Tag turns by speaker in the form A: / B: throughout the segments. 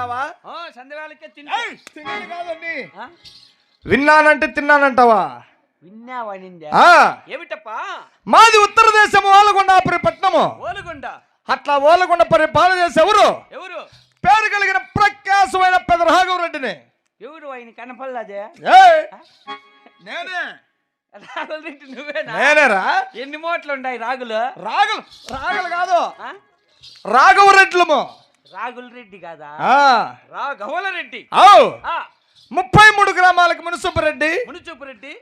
A: తిన్నావా?
B: సంధ్యవేళకే
A: తినేది కాదండి, విన్నానంటే తిన్నానంటావా?
B: విన్నావా? ఏమిటప్పా?
A: మాది ఉత్తర దేశము ఓలగొండాపురి పట్నము.
B: ఓలగొండ.
A: అట్లా ఓలగొండ పరిపాలన చేసే ఎవరు?
B: ఎవరు?
A: పేరు కలిగిన ప్రకాశమైన పెద్ద రాఘవరెడ్డిని.
B: ఎవరు ఆయన కనపల్లాదే?
A: నేనే.
B: రాగుల రెడ్డి నువ్వేనా?
A: నేనేరా.
B: ఎన్ని మూటలు ఉన్నాయి రాగులు?
A: రాగులు కాదు, రాఘవరెడ్లము.
B: రాగుల రెడ్డి కాదా? రాఘవల రెడ్డి.
A: 33 గ్రామాలకు మునుసుపురెడ్డి,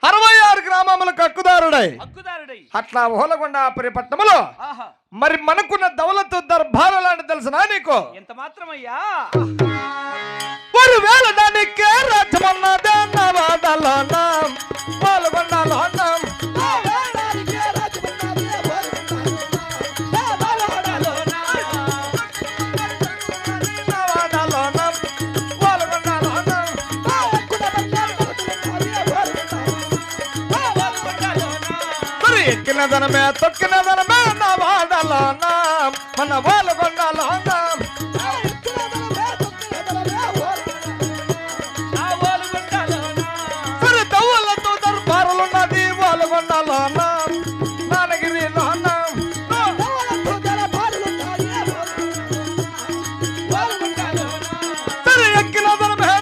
A: 66 గ్రామములకు హక్కుదారుడై అట్లా ఓలగొండాపురి పట్టణములో మరి మనకున్న దౌలతు దర్బారు లాంటి తెలుసునా నీకు?
B: ఎంత మాత్రమయ్యా?
A: ఒకవేళ దానికే రాజ్యమన్నదే నవాడలోన ఓలగొండలోన ఎక్కిన దనమే తొక్కిన దనమే నా వాడలోన మన ఓలగొండలోన